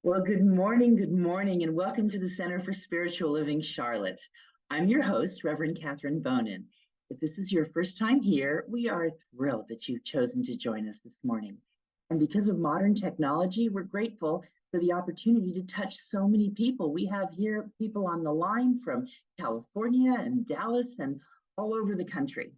Well, good morning, and welcome to the Center for Spiritual Living Charlotte. I'm your host, Reverend Catherine Bonin. If this is your first time here, we are thrilled that you've chosen to join us this morning. And because of modern technology, we're grateful for the opportunity to touch so many people. We have here people on the line from California and Dallas and all over the country.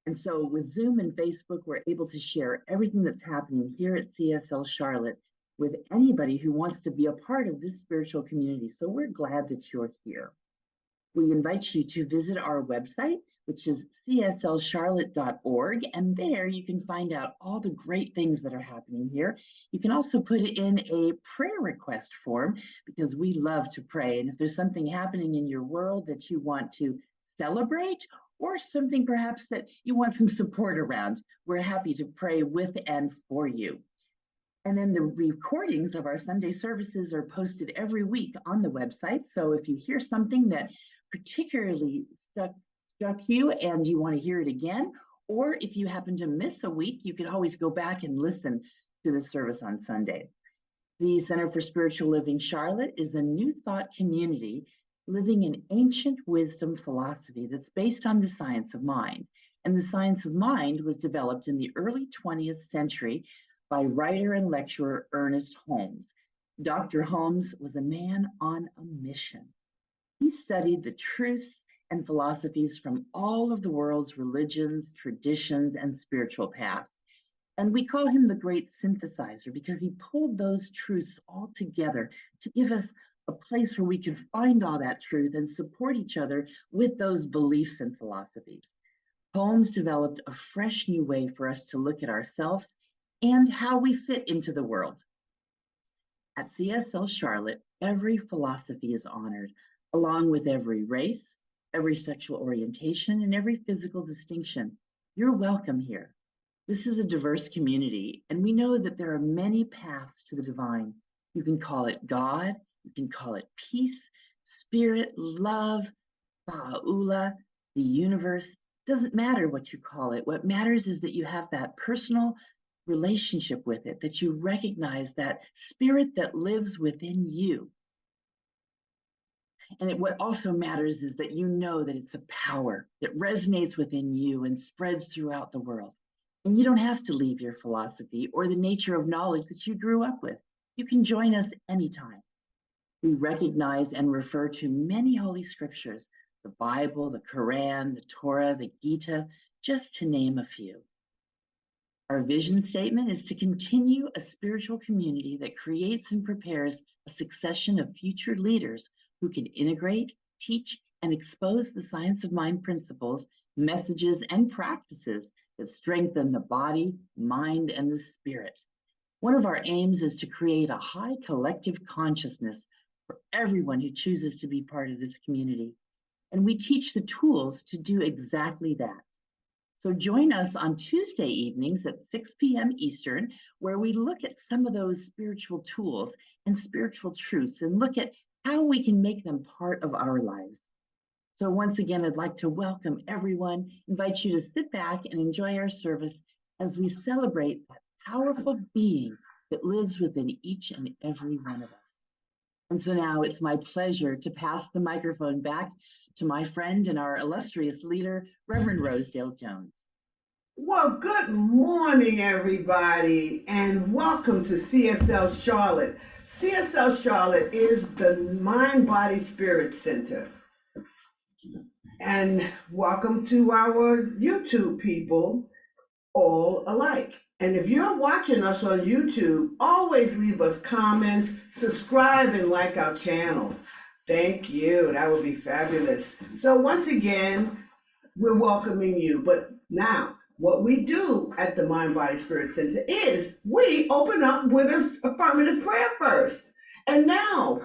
And so with Zoom and Facebook, we're able to share everything that's happening here at CSL Charlotte with anybody who wants to be a part of this spiritual community. So we're glad that you're here. We invite you to visit our website, which is cslcharlotte.org. And there you can find out all the great things that are happening here. You can also put it in a prayer request form because we love to pray. And if there's something happening in your world that you want to celebrate, or something perhaps that you want some support around, we're happy to pray with and for you. And then the recordings of our Sunday services are posted every week on the website. So if you hear something that particularly struck you and you want to hear it again, or if you happen to miss a week, you can always go back and listen to the service on Sunday. The Center for Spiritual Living Charlotte is a new thought community living in ancient wisdom philosophy that's based on the science of mind. And the science of mind was developed in the early 20th century by writer and lecturer Ernest Holmes. Dr. Holmes was a man on a mission. He studied the truths and philosophies from all of the world's religions, traditions, and spiritual paths. And we call him the great synthesizer because he pulled those truths all together to give us a place where we can find all that truth and support each other with those beliefs and philosophies. Holmes developed a fresh new way for us to look at ourselves and how we fit into the world. At CSL Charlotte, every philosophy is honored, along with every race, every sexual orientation, and every physical distinction. You're welcome here. This is a diverse community, and we know that there are many paths to the divine. You can call it God, you can call it peace, spirit, love, Ba'ula, the universe. Doesn't matter what you call it. What matters is that you have that personal relationship with it, that you recognize that spirit that lives within you. And what also matters is that you know that it's a power that resonates within you and spreads throughout the world. And you don't have to leave your philosophy or the nature of knowledge that you grew up with. You can join us anytime. We recognize and refer to many holy scriptures, the Bible, the Quran, the Torah, the Gita, just to name a few. Our vision statement is to continue a spiritual community that creates and prepares a succession of future leaders who can integrate, teach, and expose the science of mind principles, messages, and practices that strengthen the body, mind, and the spirit. One of our aims is to create a high collective consciousness for everyone who chooses to be part of this community. And we teach the tools to do exactly that. So join us on Tuesday evenings at 6 p.m. Eastern, where we look at some of those spiritual tools and spiritual truths and look at how we can make them part of our lives. So once again, I'd like to welcome everyone, invite you to sit back and enjoy our service as we celebrate that powerful being that lives within each and every one of us. And so now it's my pleasure to pass the microphone back to my friend and our illustrious leader, Reverend Rosedale Jones. Well, good morning, everybody, and welcome to CSL Charlotte. CSL Charlotte is the Mind Body Spirit Center. And welcome to our YouTube people, all alike. And if you're watching us on YouTube, always leave us comments, subscribe, and like our channel. Thank you. That would be fabulous. So once again, we're welcoming you. But now, what we do at the Mind Body Spirit Center is we open up with an affirmative prayer first. And now,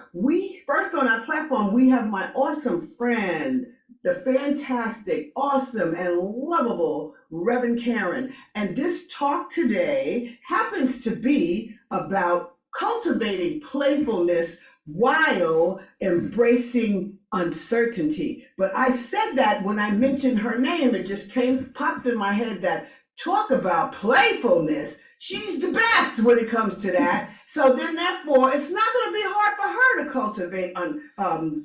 first on our platform, we have my awesome friend, the fantastic, awesome, and lovable Reverend Karen. And this talk today happens to be about cultivating playfulness while embracing uncertainty. But I said that when I mentioned her name, it just popped in my head that talk about playfulness. She's the best when it comes to that. So then, therefore, it's not going to be hard for her to cultivate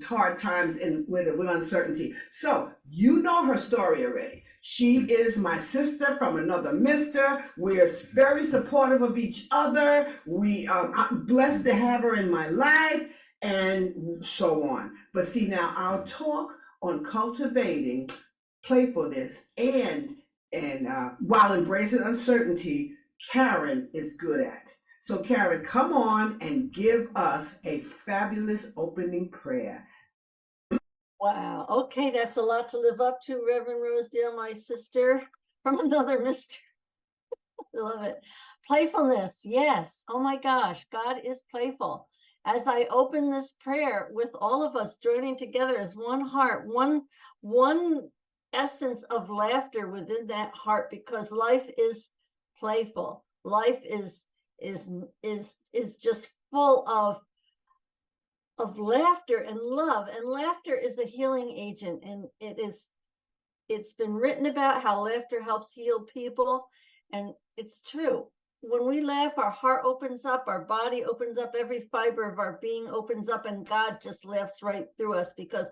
hard times and with uncertainty. So you know her story already. She is my sister from another mister. We're very supportive of each other. I'm blessed to have her in my life, and so on. But see, now our talk on cultivating playfulness and while embracing uncertainty, Karen is good at. So, Karen, come on and give us a fabulous opening prayer. Wow. Okay, that's a lot to live up to, Reverend Rosedale, my sister from another mister. I love it. Playfulness. Yes. Oh my gosh. God is playful. As I open this prayer with all of us joining together as one heart, one essence of laughter within that heart, because life is playful. Life is just full of laughter and love, and laughter is a healing agent, and it's been written about how laughter helps heal people, and it's true. When we laugh, our heart opens up, our body opens up, every fiber of our being opens up, and God just laughs right through us, because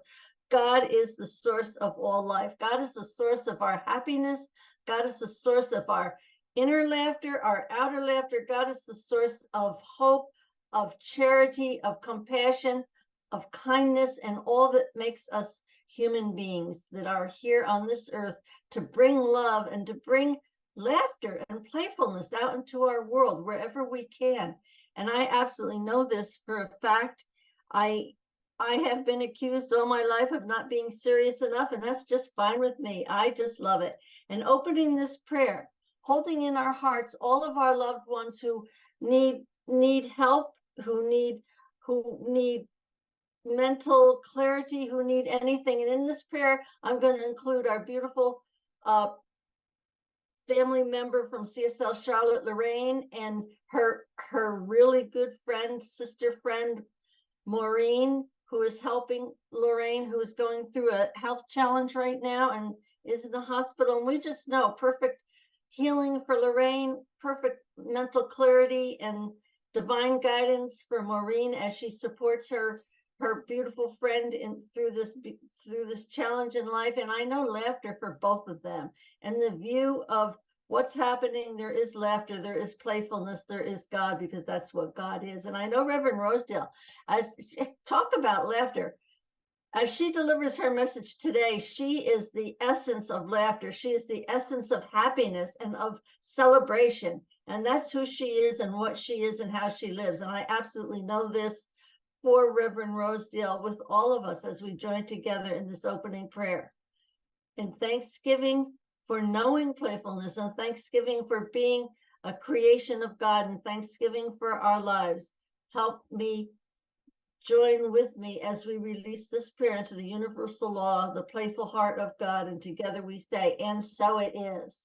God is the source of all life. God is the source of our happiness. God is the source of our inner laughter, our outer laughter. God is the source of hope, of charity, of compassion, of kindness, and all that makes us human beings that are here on this earth to bring love and to bring laughter and playfulness out into our world wherever we can. And I absolutely know this for a fact. I have been accused all my life of not being serious enough, and that's just fine with me. I just love it. And opening this prayer, holding in our hearts all of our loved ones who need help, who need mental clarity, who need anything. And in this prayer, I'm going to include our beautiful family member from CSL Charlotte, Lorraine, and her really good friend, sister friend, Maureen, who is helping Lorraine, who is going through a health challenge right now and is in the hospital. And we just know perfect healing for Lorraine, perfect mental clarity and divine guidance for Maureen as she supports her beautiful friend through this challenge in life. And I know laughter for both of them, and the view of what's happening. There is laughter, there is playfulness, there is God, because that's what God is. And I know Reverend Rosedale, as talk about laughter, as she delivers her message today, she is the essence of laughter. She is the essence of happiness and of celebration. And that's who she is and what she is and how she lives. And I absolutely know this for Reverend Rosedale with all of us as we join together in this opening prayer. In thanksgiving for knowing playfulness, and thanksgiving for being a creation of God, and thanksgiving for our lives. Help me, join with me as we release this prayer into the universal law, the playful heart of God, and together we say, and so it is.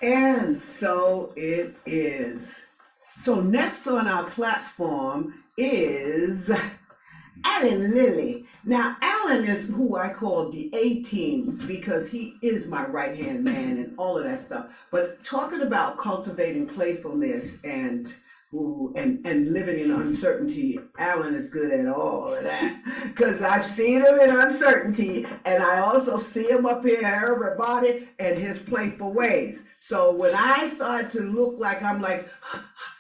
And so it is. So next on our platform is Alan Lilly. Now, Alan is who I call the A-team because he is my right-hand man and all of that stuff. But talking about cultivating playfulness and living in uncertainty, Alan is good at all of that. Because I've seen him in uncertainty, and I also see him up here, everybody, and his playful ways. So when I start to look like I'm like,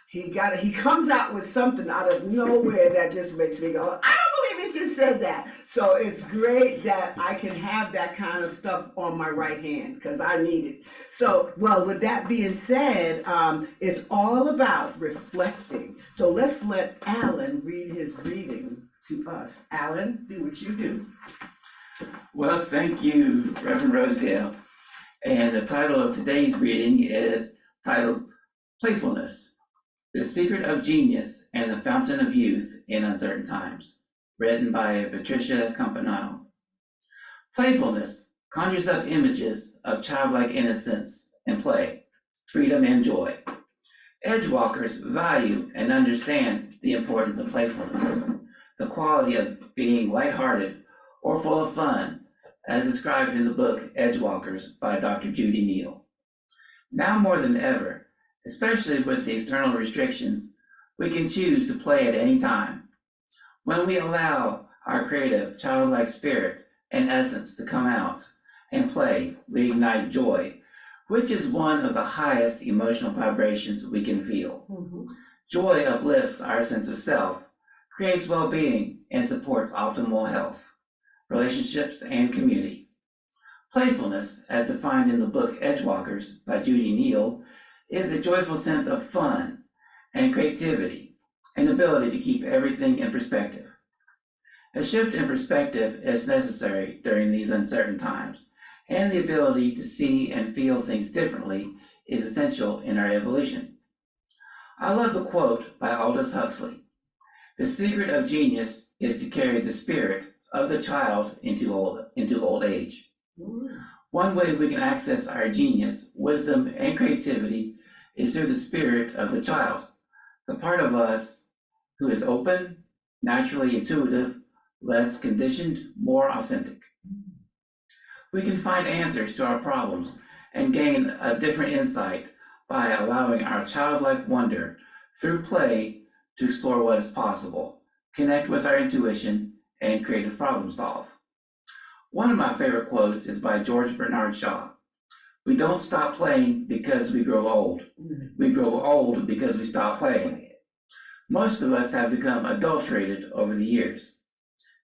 he comes out with something out of nowhere that just makes me go, I don't believe he just said that. So it's great that I can have that kind of stuff on my right hand because I need it. So, well, with that being said, it's all about reflecting. So let's let Alan read his reading to us. Alan, do what you do. Well, thank you, Reverend Rosedale. And the title of today's reading is titled Playfulness, the Secret of Genius and the Fountain of Youth in Uncertain Times, written by Patricia Campanile. Playfulness conjures up images of childlike innocence and play, freedom and joy. Edgewalkers value and understand the importance of playfulness, the quality of being lighthearted or full of fun, as described in the book Edgewalkers by Dr. Judy Neal. Now more than ever, Especially with the external restrictions, we can choose to play at any time. When we allow our creative, childlike spirit and essence to come out and play, we ignite joy, which is one of the highest emotional vibrations we can feel. Joy uplifts our sense of self, creates well-being, and supports optimal health, relationships, and community. Playfulness, as defined in the book Edgewalkers by Judy Neal, is the joyful sense of fun and creativity, an ability to keep everything in perspective. A shift in perspective is necessary during these uncertain times, and the ability to see and feel things differently is essential in our evolution. I love the quote by Aldous Huxley: "The secret of genius is to carry the spirit of the child into old age." One way we can access our genius, wisdom, and creativity is through the spirit of the child, the part of us who is open, naturally intuitive, less conditioned, more authentic. We can find answers to our problems and gain a different insight by allowing our childlike wonder through play to explore what is possible, connect with our intuition, and creative problem solve. One of my favorite quotes is by George Bernard Shaw: "We don't stop playing because we grow old. We grow old because we stop playing." Most of us have become adulterated over the years.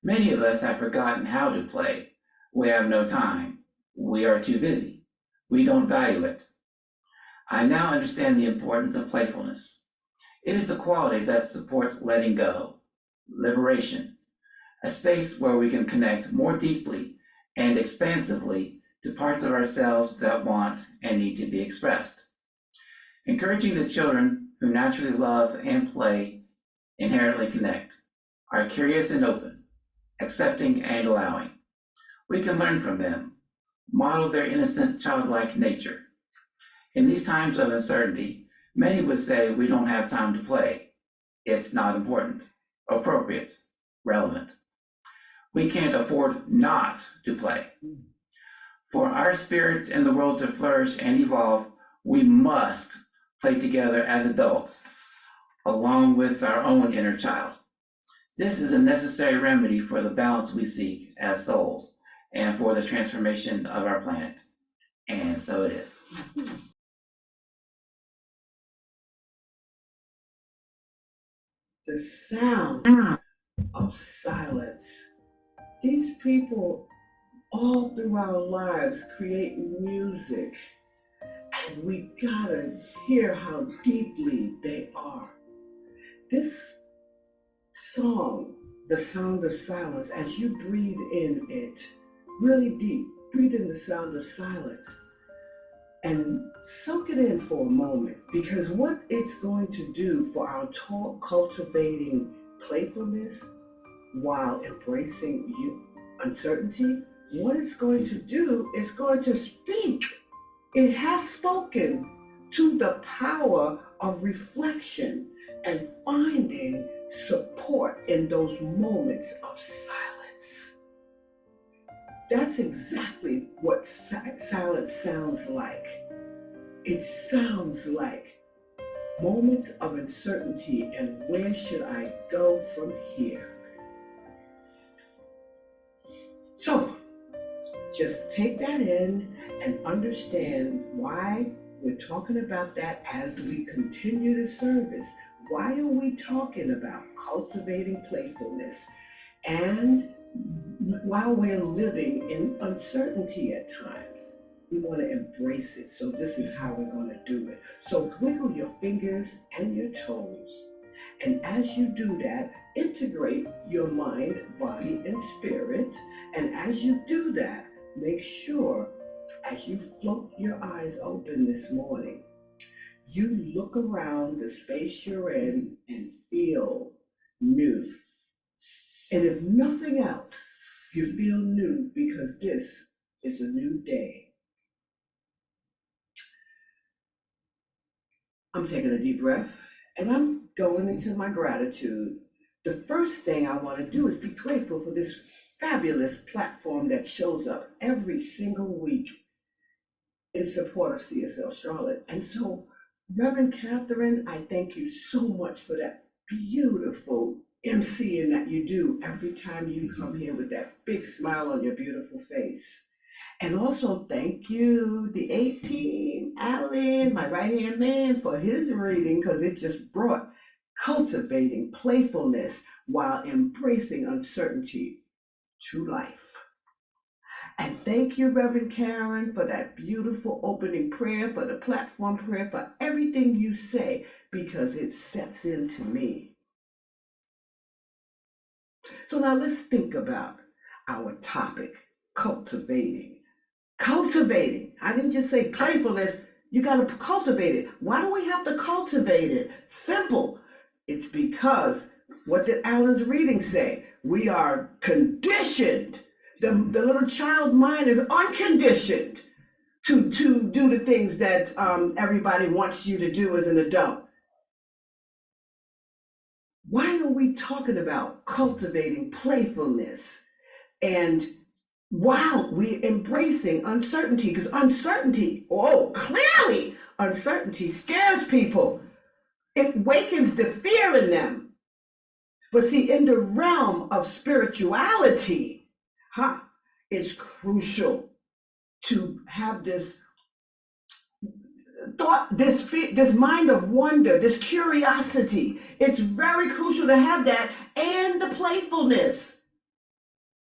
Many of us have forgotten how to play. We have no time. We are too busy. We don't value it. I now understand the importance of playfulness. It is the quality that supports letting go, liberation, a space where we can connect more deeply and expansively to parts of ourselves that want and need to be expressed. Encouraging the children who naturally love and play inherently connect, are curious and open, accepting and allowing. We can learn from them, model their innocent, childlike nature. In these times of uncertainty, many would say we don't have time to play. It's not important, appropriate, relevant. We can't afford not to play. For our spirits in the world to flourish and evolve, we must play together as adults, along with our own inner child. This is a necessary remedy for the balance we seek as souls and for the transformation of our planet. And so it is. The sound of silence. These people all through our lives create music, and we gotta hear how deeply they are. This song, The Sound of Silence, as you breathe in it, really deep, breathe in the sound of silence and soak it in for a moment, because what it's going to do for our talk, cultivating playfulness while embracing uncertainty, what it's going to do is going to speak. It has spoken to the power of reflection and finding support in those moments of silence. That's exactly what silence sounds like. It sounds like moments of uncertainty and where should I go from here? So just take that in and understand why we're talking about that as we continue the service. Why are we talking about cultivating playfulness? And while we're living in uncertainty at times, we want to embrace it. So this is how we're going to do it. So wiggle your fingers and your toes. And as you do that, integrate your mind, body, and spirit. And as you do that, make sure as you float your eyes open this morning, you look around the space you're in and feel new. And if nothing else, you feel new because this is a new day. I'm taking a deep breath and I'm going into my gratitude. The first thing I want to do is be grateful for this fabulous platform that shows up every single week in support of CSL Charlotte. And so Reverend Catherine, I thank you so much for that beautiful emceeing that you do every time you come here with that big smile on your beautiful face. And also thank you, the 18, Alan, my right-hand man, for his reading, because it just brought cultivating playfulness while embracing uncertainty to life. And thank you, Reverend Karen, for that beautiful opening prayer, for the platform prayer, for everything you say, because it sets into me. So now let's think about our topic, cultivating. Cultivating. I didn't just say playfulness, you got to cultivate it. Why do we have to cultivate it? Simple. It's because, what did Alan's reading say? We are conditioned. The little child mind is unconditioned to do the things that everybody wants you to do as an adult. Why are we talking about cultivating playfulness? And while we're embracing uncertainty, because uncertainty, oh, clearly, uncertainty scares people. It wakens the fear in them. But see, in the realm of spirituality, it's crucial to have this thought, this mind of wonder, this curiosity. It's very crucial to have that, and the playfulness.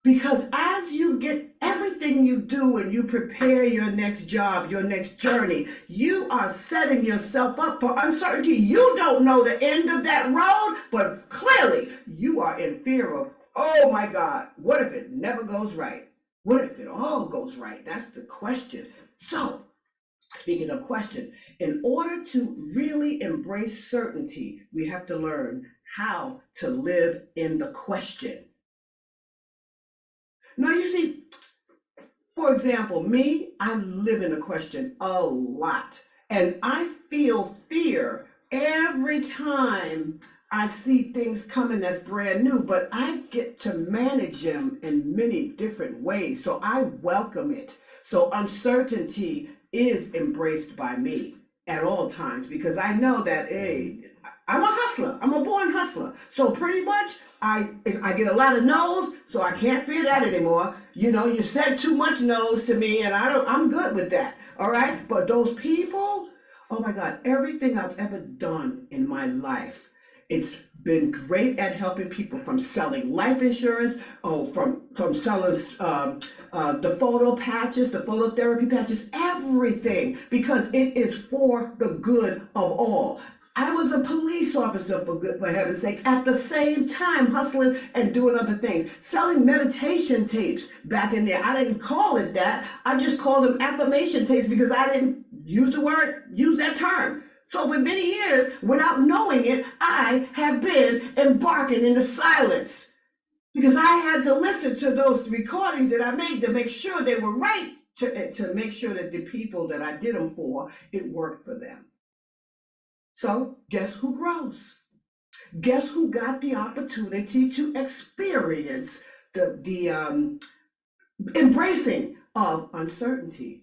Because as you get everything you do and you prepare your next job, your next journey, you are setting yourself up for uncertainty. You don't know the end of that road, but clearly you are in fear of, oh my God, what if it never goes right? What if it all goes right? That's the question. So, speaking of question, in order to really embrace certainty, we have to learn how to live in the question. Now, you see, for example, me, I live in the question a lot. And I feel fear every time I see things coming that's brand new, but I get to manage them in many different ways. So I welcome it. So uncertainty is embraced by me at all times because I know that, hey, I'm a hustler. I'm a born hustler. So pretty much I get a lot of no's, so I can't fear that anymore. You know, you said too much no's to me, and I'm good with that. All right. But those people, oh my God, everything I've ever done in my life, it's been great at helping people from selling life insurance, from selling the photo patches, the phototherapy patches, everything, because it is for the good of all. I was a police officer for heaven's sakes, at the same time hustling and doing other things, selling meditation tapes back in there. I didn't call it that. I just called them affirmation tapes because I didn't use that term. So for many years, without knowing it, I have been embarking in the silence because I had to listen to those recordings that I made to make sure they were right, to make sure that the people that I did them for, it worked for them. So guess who grows? Guess who got the opportunity to experience the embracing of uncertainty?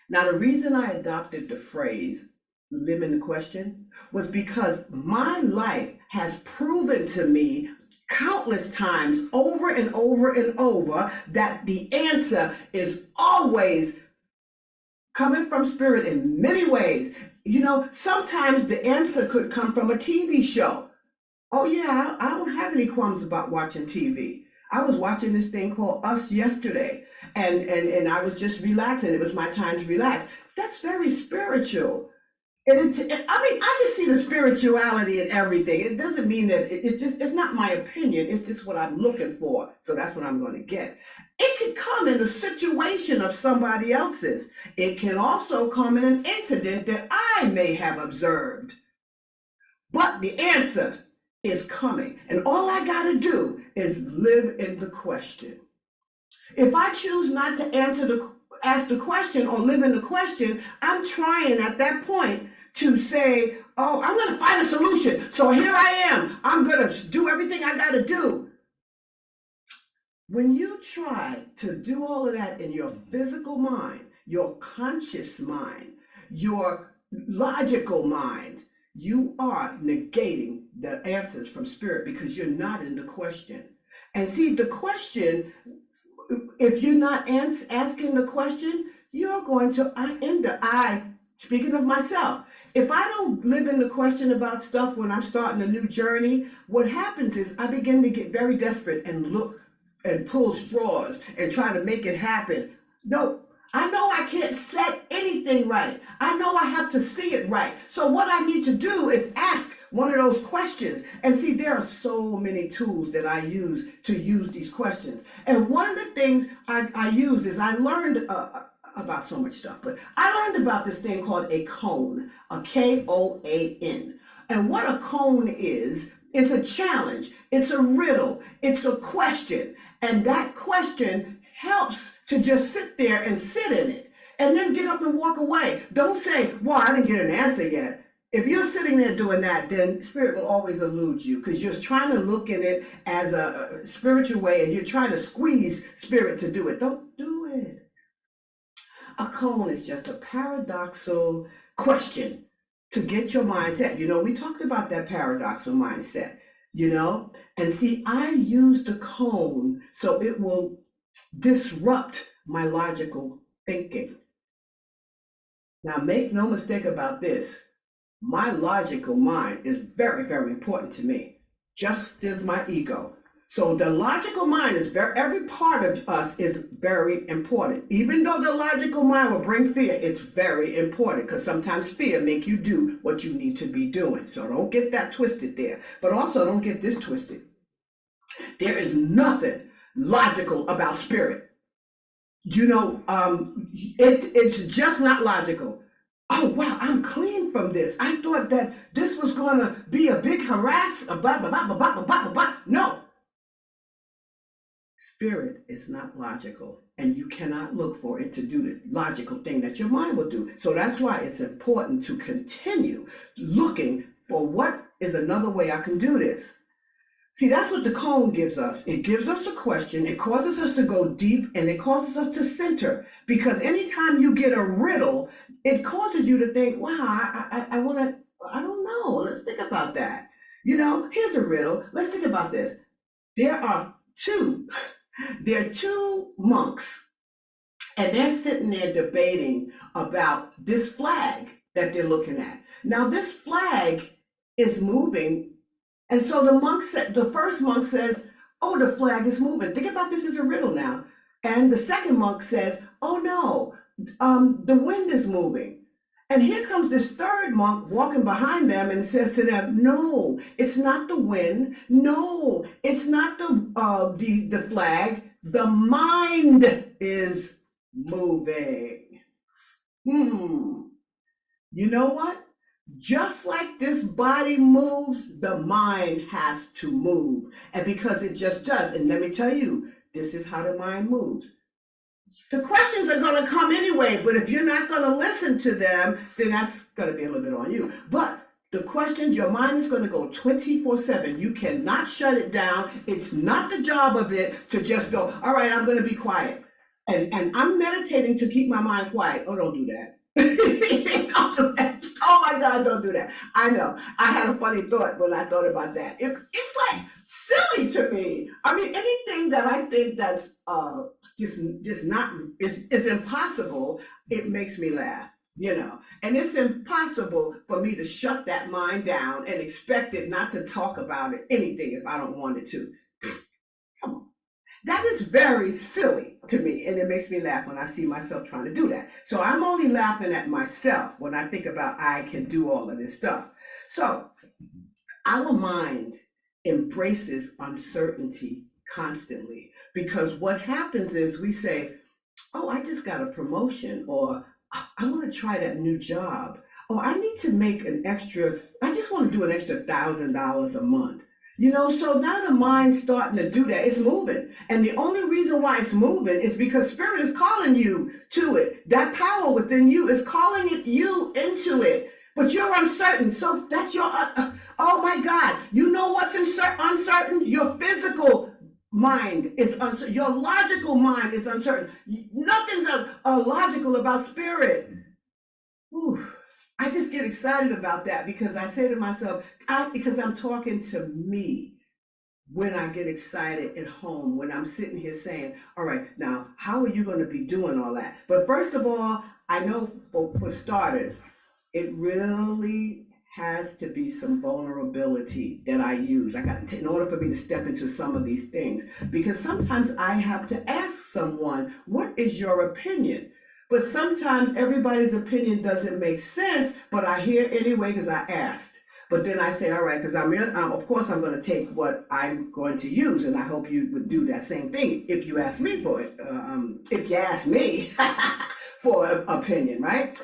Now, the reason I adopted the phrase "live in the question" was because my life has proven to me countless times over and over and over that the answer is always coming from spirit in many ways. You know, sometimes the answer could come from a TV show. Oh yeah, I don't have any qualms about watching TV. I was watching this thing called Us yesterday, and I was just relaxing. It was my time to relax. That's very spiritual. And I just see the spirituality in everything. It doesn't mean that it's not my opinion. It's just what I'm looking for. So that's what I'm going to get. It could come in a situation of somebody else's. It can also come in an incident that I may have observed. But the answer is coming. And all I got to do is live in the question. If I choose not to ask the question or live in the question, I'm trying at that point to say, oh, I'm going to find a solution. So here I am. I'm going to do everything I got to do. When you try to do all of that in your physical mind, your conscious mind, your logical mind, you are negating the answers from spirit because you're not in the question. And see, the question, if you're not asking the question, you're going to speaking of myself, if I don't live in the question about stuff when I'm starting a new journey, what happens is I begin to get very desperate and look and pull straws and try to make it happen. No, I know I can't set anything right. I know I have to see it right. So what I need to do is ask one of those questions. And see, there are so many tools that I use to use these questions. And one of the things I use is I learned about so much stuff, but I learned about this thing called a cone, a KOAN. And what a cone is a challenge, it's a riddle, it's a question. And that question helps to just sit there and sit in it and then get up and walk away. Don't say, well, I didn't get an answer yet. If you're sitting there doing that, then spirit will always elude you because you're trying to look at it as a spiritual way and you're trying to squeeze spirit to do it. Don't do it. A cone is just a paradoxical question to get your mindset. You know, we talked about that paradoxical mindset, you know, and see, I use the cone so it will disrupt my logical thinking. Now, make no mistake about this. My logical mind is very, very important to me, just as my ego. So the logical mind is every part of us is very important. Even though the logical mind will bring fear, it's very important because sometimes fear make you do what you need to be doing. So don't get that twisted there. But also don't get this twisted. There is nothing logical about spirit. You know, it's just not logical. Oh, wow, I'm clean from this. I thought that this was going to be a big blah, blah, blah, blah, blah, blah, blah, blah. No. Spirit is not logical, and you cannot look for it to do the logical thing that your mind will do. So that's why it's important to continue looking for what is another way I can do this. See, that's what the cone gives us. It gives us a question, it causes us to go deep, and it causes us to center. Because anytime you get a riddle, it causes you to think, wow, I want to, I don't know, let's think about that. You know, here's a riddle, let's think about this. There are two monks, and they're sitting there debating about this flag that they're looking at. Now, this flag is moving. And so the first monk says, oh, the flag is moving. Think about this as a riddle now. And the second monk says, oh no, the wind is moving. And here comes this third monk walking behind them and says to them, no, it's not the wind. No, it's not the flag. The mind is moving. You know what? Just like this body moves, the mind has to move. And because it just does, and let me tell you, this is how the mind moves. The questions are going to come anyway, but if you're not going to listen to them, then that's going to be a little bit on you. But the questions, your mind is going to go 24/7. You cannot shut it down. It's not the job of it to just go, all right, I'm going to be quiet. And I'm meditating to keep my mind quiet. Oh, don't do that. Don't do that. Oh my God, don't do that. I know. I had a funny thought when I thought about that. It's like silly to me. I mean, anything that I think that's just not is impossible, it makes me laugh, you know. And it's impossible for me to shut that mind down and expect it not to talk about anything if I don't want it to. Come on. That is very silly to me, and it makes me laugh when I see myself trying to do that. So I'm only laughing at myself when I think about I can do all of this stuff. So our mind embraces uncertainty constantly because what happens is we say, oh, I just got a promotion, or I want to try that new job, or I need to make I just want to do an extra $1,000 a month. You know, so now the mind's starting to do that. It's moving. And the only reason why it's moving is because spirit is calling you to it. That power within you is calling you into it. But you're uncertain. So that's your, oh my God. You know what's uncertain? Your physical mind is uncertain. Your logical mind is uncertain. Nothing's logical about spirit. Whew, I just get excited about that because I say to myself, because I'm talking to me when I get excited at home, when I'm sitting here saying, all right, now, how are you going to be doing all that? But first of all, I know for starters, it really has to be some vulnerability that I use. In order for me to step into some of these things, because sometimes I have to ask someone, what is your opinion? But sometimes everybody's opinion doesn't make sense, but I hear anyway because I asked. But then I say, all right, because of course, I'm going to take what I'm going to use, and I hope you would do that same thing if you ask me for it. If you ask me for an opinion, right?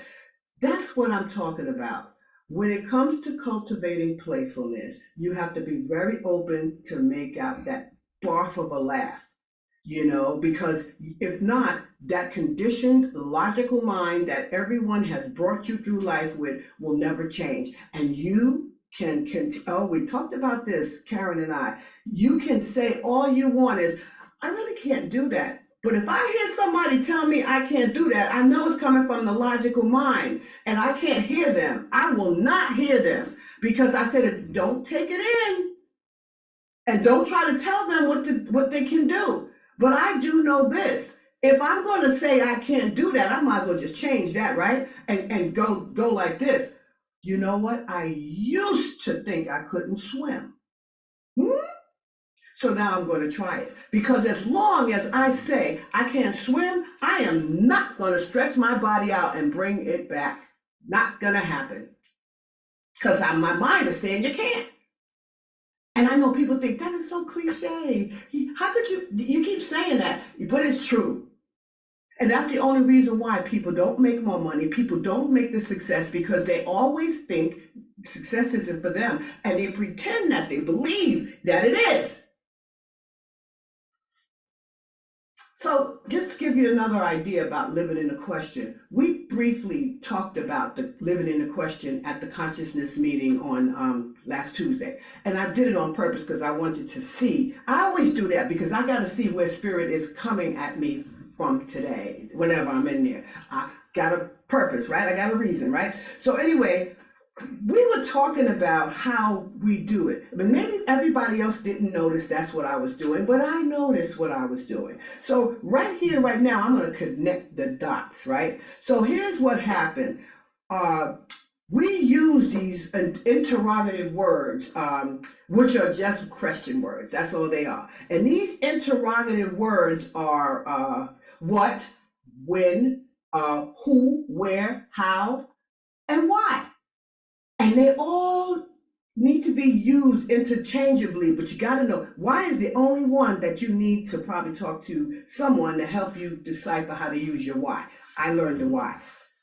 That's what I'm talking about. When it comes to cultivating playfulness, you have to be very open to make out that barf of a laugh, because if not, that conditioned logical mind that everyone has brought you through life with will never change. And you oh, we talked about this, Karen and I. You can say all you want is, I really can't do that. But if I hear somebody tell me I can't do that, I know it's coming from the logical mind and I can't hear them. I will not hear them because I said, don't take it in and don't try to tell them what they can do. But I do know this. If I'm going to say I can't do that, I might as well just change that, right? And go like this. You know what? I used to think I couldn't swim. So now I'm going to try it. Because as long as I say I can't swim, I am not going to stretch my body out and bring it back. Not going to happen. Because my mind is saying you can't. And I know people think that is so cliche. How could you keep saying that? But it's true. And that's the only reason why people don't make more money. People don't make the success because they always think success isn't for them. And they pretend that they believe that it is. So just to give you another idea about living in a question, we briefly talked about the living in a question at the consciousness meeting on last Tuesday. And I did it on purpose because I wanted to see. I always do that because I got to see where spirit is coming at me from today, whenever I'm in there. I got a purpose, right? I got a reason, right? So anyway, we were talking about how we do it. But maybe everybody else didn't notice that's what I was doing, but I noticed what I was doing. So right here, right now, I'm going to connect the dots, right? So here's what happened. We use these interrogative words, which are just question words. That's all they are. And these interrogative words are what, when, who, where, how, and why. And they all need to be used interchangeably, but you got to know why is the only one that you need to probably talk to someone to help you decipher how to use your why. I learned the why.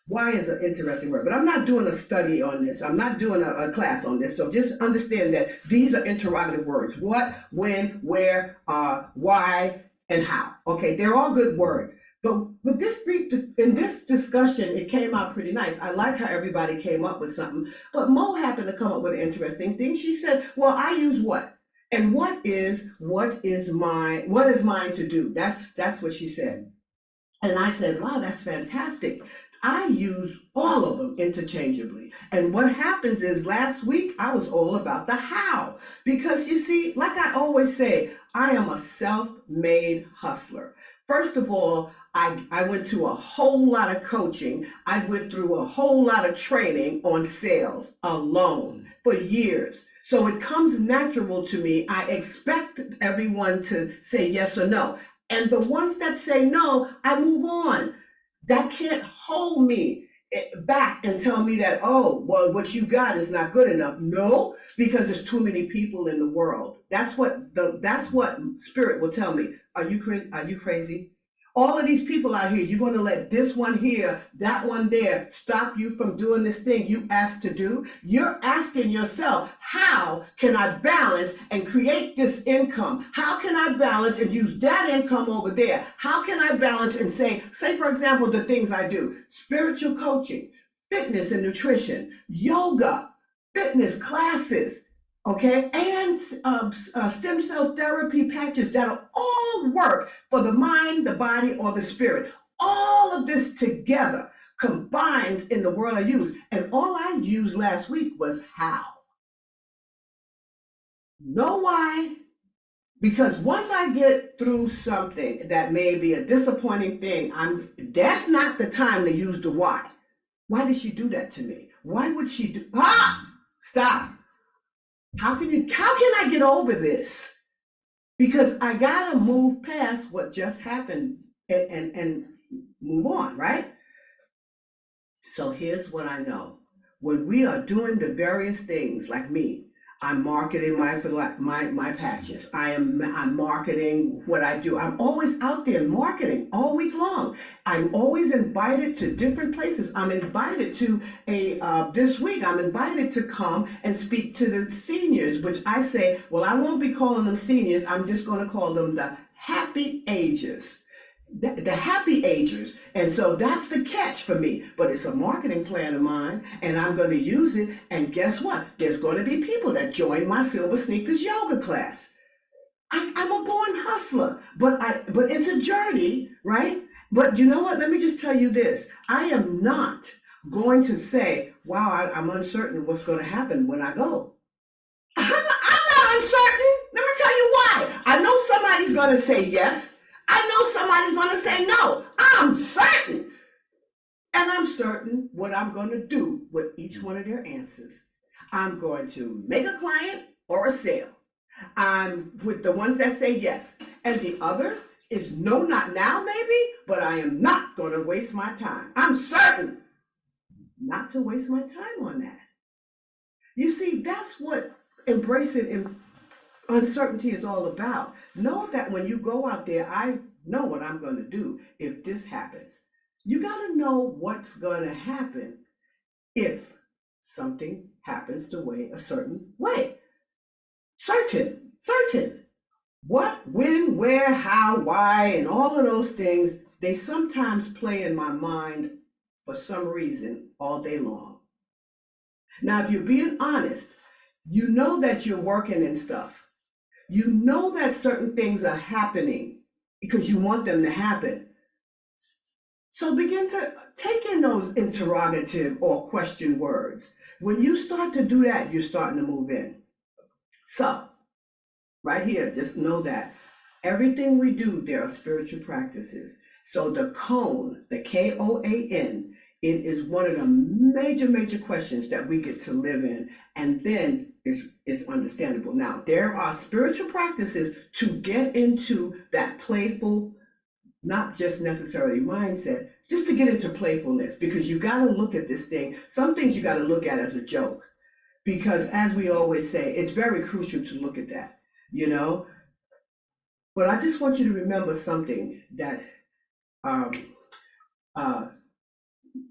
Why is an interesting word, but I'm not doing a study on this. I'm not doing a class on this. So just understand that these are interrogative words. What, when, where, why, and how. Okay, they're all good words. But with in this discussion, it came out pretty nice. I like how everybody came up with something. But Mo happened to come up with an interesting thing. She said, well, I use what? And what is mine to do? That's what she said. And I said, wow, that's fantastic. I use all of them interchangeably. And what happens is last week I was all about the how. Because you see, like I always say, I am a self-made hustler. First of all, I went to a whole lot of coaching. I went through a whole lot of training on sales alone for years. So it comes natural to me. I expect everyone to say yes or no. And the ones that say no, I move on. That can't hold me back and tell me that, oh, well, what you got is not good enough. No, because there's too many people in the world. That's what spirit will tell me. Are you crazy? All of these people out here, you're going to let this one here, that one there stop you from doing this thing you asked to do? You're asking yourself, how can I balance and create this income? How can I balance and use that income over there? How can I balance and say, for example, the things I do, spiritual coaching, fitness and nutrition, yoga, fitness classes, okay, and stem cell therapy patches that'll all work for the mind, the body, or the spirit. All of this together combines in the word I use. And all I used last week was how. Know why? Because once I get through something that may be a disappointing thing, that's not the time to use the why. Why did she do that to me? Why would she do? Stop. How can I get over this? Because I gotta move past what just happened and move on, right? So here's what I know. When we are doing the various things, like me, I'm marketing my patches. I'm marketing what I do. I'm always out there marketing all week long. I'm always invited to different places. I'm invited to this week. I'm invited to come and speak to the seniors, which I say, well, I won't be calling them seniors. I'm just going to call them the happy agers. The happy agers. And so that's the catch for me. But it's a marketing plan of mine, and I'm going to use it. And guess what? There's going to be people that join my Silver Sneakers yoga class. I'm a born hustler, but it's a journey, right? But you know what? Let me just tell you this. I am not going to say, wow, I'm uncertain what's going to happen when I go. I'm not uncertain. Let me tell you why. I know somebody's going to say yes. I know somebody's going to say no. I'm certain. And I'm certain what I'm going to do with each one of their answers. I'm going to make a client or a sale. I'm with the ones that say yes. And the others is no, not now, maybe, but I am not going to waste my time. I'm certain not to waste my time on that. You see, that's what embracing uncertainty is all about. Know that when you go out there, I know what I'm going to do if this happens. You got to know what's going to happen if something happens a certain way. Certain. What, when, where, how, why, and all of those things, they sometimes play in my mind for some reason all day long. Now, if you're being honest, you know that you're working and stuff. You know that certain things are happening because you want them to happen. So begin to take in those interrogative or question words. When you start to do that, you're starting to move in. So, right here, just know that everything we do, there are spiritual practices. So the cone, the KOAN, it is one of the major questions that we get to live in. And then it's understandable. Now, there are spiritual practices to get into that playful, not just necessarily mindset, just to get into playfulness, because you got to look at this thing. Some things you got to look at as a joke, because as we always say, it's very crucial to look at that, you know? But I just want you to remember something that,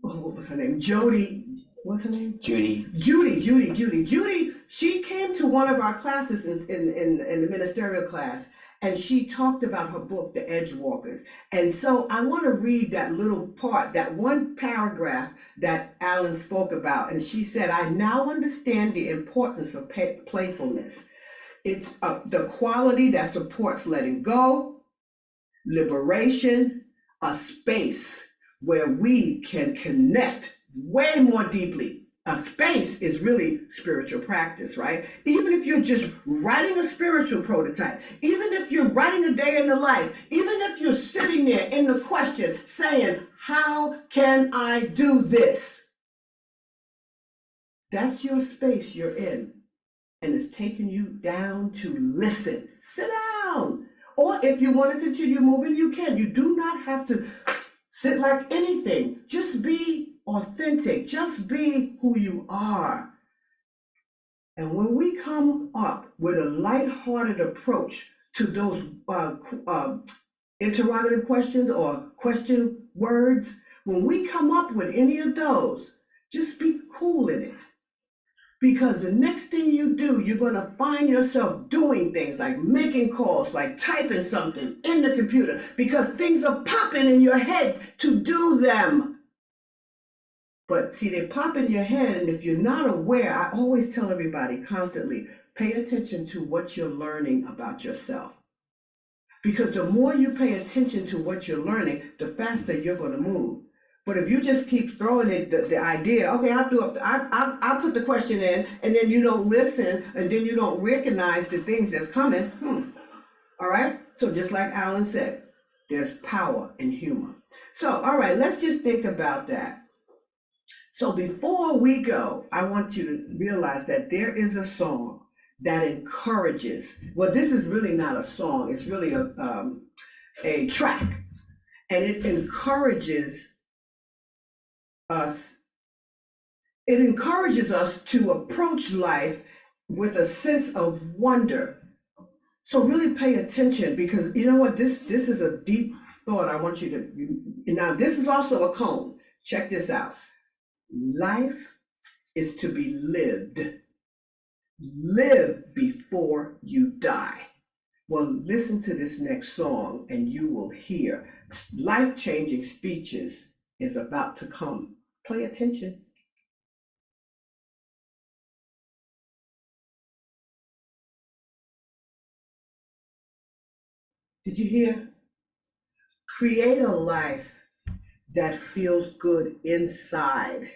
what was her name? Jody, what's her name? Judy. She came to one of our classes in the ministerial class, and she talked about her book, The Edge Walkers. And so I want to read that little part, that one paragraph that Alan spoke about. And she said, I now understand the importance of playfulness. It's the quality that supports letting go, liberation, a space where we can connect way more deeply. A space is really spiritual practice, right? Even if you're just writing a spiritual prototype, even if you're writing a day in the life, even if you're sitting there in the question saying, how can I do this? That's your space you're in. And it's taking you down to listen. Sit down. Or if you want to continue moving, you can. You do not have to sit like anything. Just be authentic. Just be who you are. And when we come up with a lighthearted approach to those interrogative questions or question words, when we come up with any of those, just be cool in it. Because the next thing you do, you're going to find yourself doing things like making calls, like typing something in the computer, because things are popping in your head to do them. But see, they pop in your head, and if you're not aware, I always tell everybody constantly, pay attention to what you're learning about yourself. Because the more you pay attention to what you're learning, the faster you're going to move. But if you just keep throwing it, the idea, okay, I'll put the question in, and then you don't listen, and then you don't recognize the things that's coming, all right? So just like Alan said, there's power in humor. So, all right, let's just think about that. So before we go, I want you to realize that there is a song that encourages. Well, this is really not a song; it's really a track, and it encourages us. It encourages us to approach life with a sense of wonder. So really pay attention, because you know what? This is a deep thought. I want you to. Now, this is also a cone. Check this out. Life is to be lived. Live before you die. Well, listen to this next song and you will hear life-changing speeches is about to come. Pay attention. Did you hear? Create a life that feels good inside,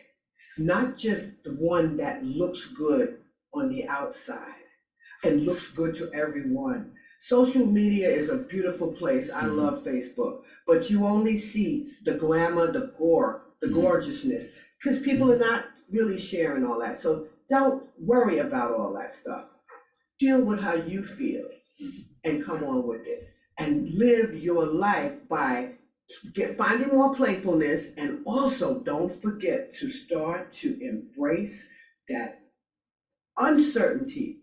not just the one that looks good on the outside and looks good to everyone. Social media is a beautiful place. I love Facebook, but you only see the glamour, the gore, the gorgeousness, because people are not really sharing all that. So don't worry about all that stuff. Deal with how you feel and come on with it. And live your life by finding more playfulness, and also don't forget to start to embrace that uncertainty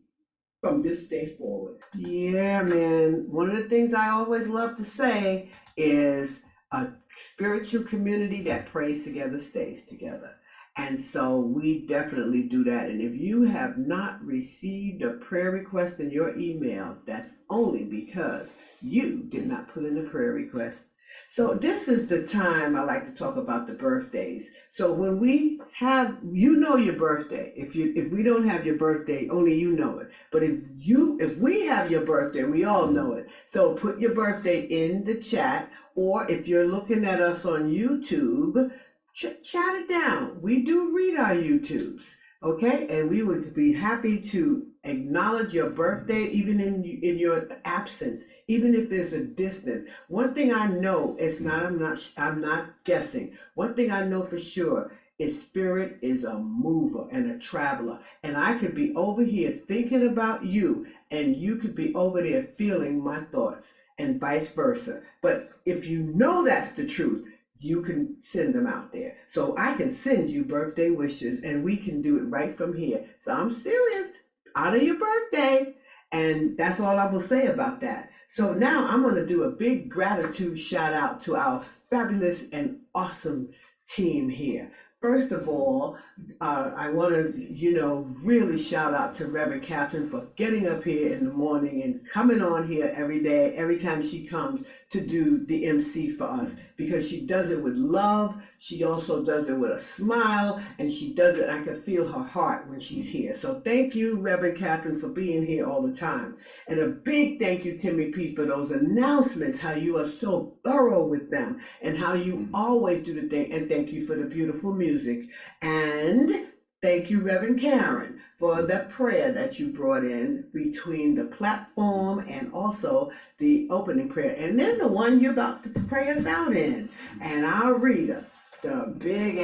from this day forward. Yeah, man. One of the things I always love to say is a spiritual community that prays together stays together. And so we definitely do that. And if you have not received a prayer request in your email, that's only because you did not put in a prayer request. So this is the time I like to talk about the birthdays. So when we have, you know, your birthday. If we don't have your birthday, only you know it. But if we have your birthday, we all know it. So put your birthday in the chat, or if you're looking at us on YouTube, chat it down. We do read our YouTubes, okay? And we would be happy to acknowledge your birthday, even in your absence, even if there's a distance. One thing I know, I'm not guessing. One thing I know for sure is spirit is a mover and a traveler. And I could be over here thinking about you, and you could be over there feeling my thoughts, and vice versa. But if you know that's the truth, you can send them out there. So I can send you birthday wishes, and we can do it right from here. So I'm serious. Honor your birthday. And that's all I will say about that. So now I'm going to do a big gratitude shout out to our fabulous and awesome team here. First of all, I want to, really shout out to Reverend Catherine for getting up here in the morning and coming on here every day, every time she comes to do the MC for us, because she does it with love. She also does it with a smile, and she does it, I can feel her heart when she's here. So thank you, Reverend Catherine, for being here all the time. And a big thank you, Timmy P, for those announcements, how you are so thorough with them and how you always do the thing. And thank you for the beautiful music. And thank you, Reverend Karen, for the prayer that you brought in between the platform and also the opening prayer. And then the one you're about to pray us out in. And our reader, the big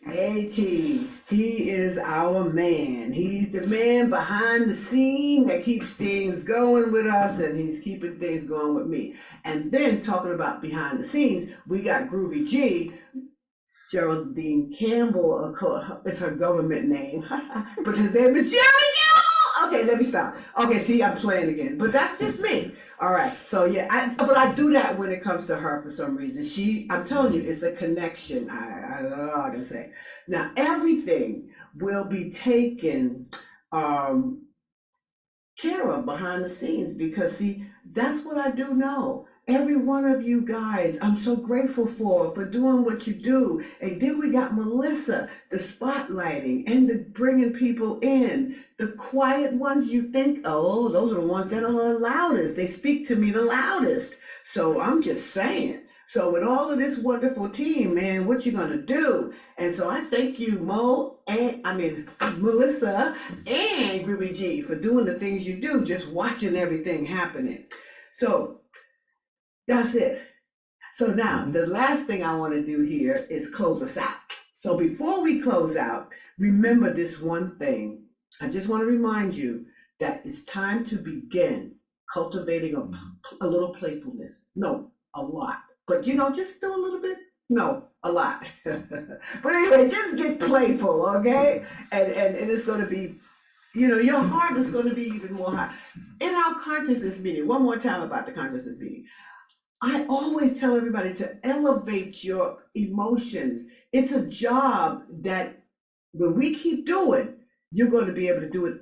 A.T., he is our man. He's the man behind the scene that keeps things going with us, and he's keeping things going with me. And then talking about behind the scenes, we got Groovy G, Geraldine Campbell, it's her government name, but his name is Jerry Campbell. Okay, let me stop. Okay, see, I'm playing again, but that's just me. All right, so yeah, but I do that when it comes to her for some reason. I'm telling you, it's a connection. I don't know what I can say. Now, everything will be taken care of behind the scenes, because see, that's what I do know. Every one of you guys, I'm so grateful for doing what you do. And then we got Melissa, the spotlighting and the bringing people in. The quiet ones, you think, oh, those are the ones that are the loudest. They speak to me the loudest. So I'm just saying, So with all of this wonderful team, man, what you gonna do? And so I thank you, Melissa and Ruby G for doing the things you do, just watching everything happening. So that's it. So now the last thing I want to do here is close us out. So before we close out, remember this one thing. I just want to remind you that it's time to begin cultivating a little playfulness. No, a lot. But just do a little bit. No, a lot. But anyway, just get playful, okay? And it's going to be, your heart is going to be even more high. In our consciousness meeting, one more time about the consciousness meeting. I always tell everybody to elevate your emotions. It's a job that when we keep doing, you're going to be able to do it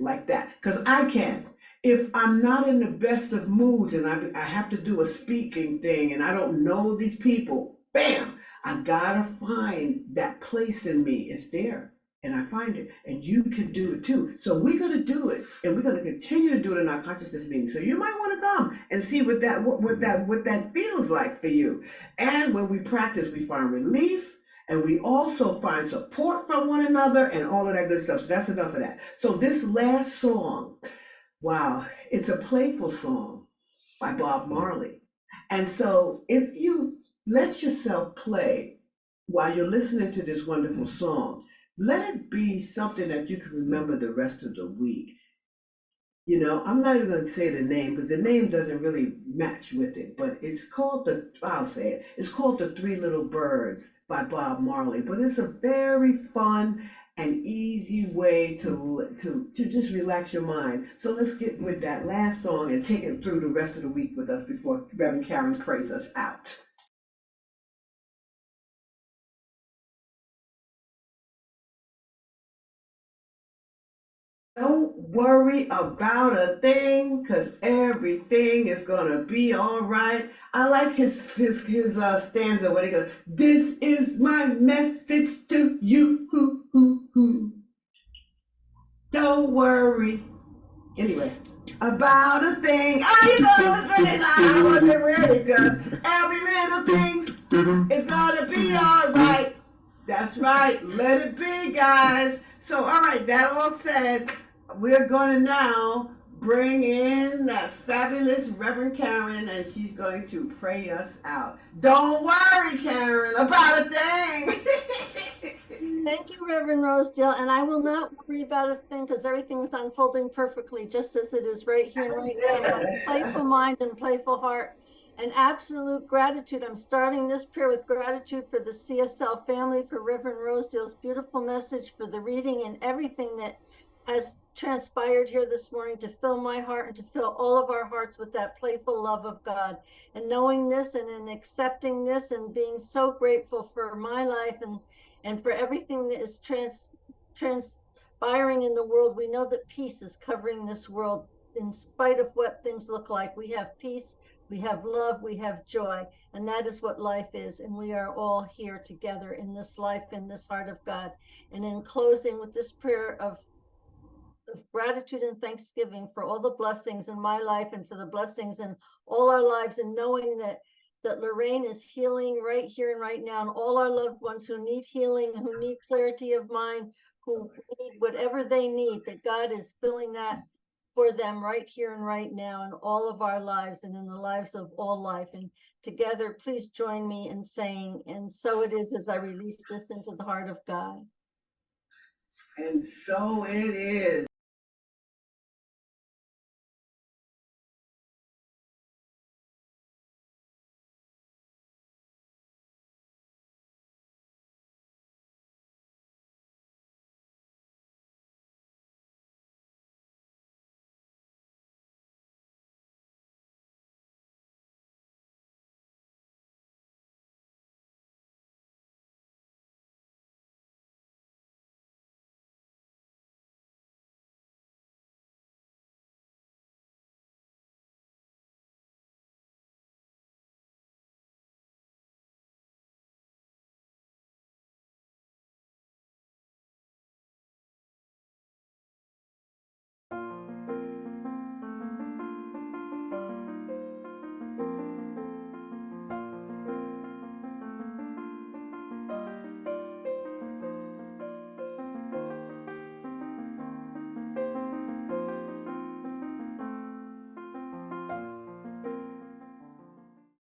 like that. Because I can. If I'm not in the best of moods and I have to do a speaking thing and I don't know these people, bam, I gotta find that place in me. It's there. And I find it, and you can do it too. So we're gonna do it, and we're gonna continue to do it in our consciousness meeting. So you might want to come and see what that feels like for you. And when we practice, we find relief, and we also find support from one another, and all of that good stuff. So that's enough of that. So this last song, wow, it's a playful song by Bob Marley. And so if you let yourself play while you're listening to this wonderful song, let it be something that you can remember the rest of the week. I'm not even going to say the name because the name doesn't really match with it, but I'll say it. It's called The Three Little Birds by Bob Marley. But it's a very fun and easy way to just relax your mind. So let's get with that last song and take it through the rest of the week with us before Reverend Karen prays us out. Don't worry about a thing, cause everything is gonna be all right. I like his stanza when he goes, "This is my message to you. Don't worry." Anyway, about a thing. It's finished. I wasn't ready, cause every little thing is gonna be all right. That's right. Let it be, guys. So, all right, that all said, we're going to now bring in that fabulous Reverend Karen, and she's going to pray us out. Don't worry, Karen, about a thing. Thank you, Reverend Rosedale. And I will not worry about a thing because everything's unfolding perfectly, just as it is right here and right now. My playful mind and playful heart and absolute gratitude. I'm starting this prayer with gratitude for the CSL family, for Reverend Rosedale's beautiful message, for the reading and everything that has transpired here this morning to fill my heart and to fill all of our hearts with that playful love of God. And knowing this and in accepting this and being so grateful for my life and for everything that is transpiring in the world, we know that peace is covering this world in spite of what things look like. We have peace, we have love, we have joy, and that is what life is. And we are all here together in this life, in this heart of God. And in closing with this prayer of gratitude and thanksgiving for all the blessings in my life and for the blessings in all our lives, and knowing that Lorraine is healing right here and right now, and all our loved ones who need healing, who need clarity of mind, who need whatever they need, that God is filling that for them right here and right now in all of our lives and in the lives of all life. And together, please join me in saying, and so it is as I release this into the heart of God. And so it is.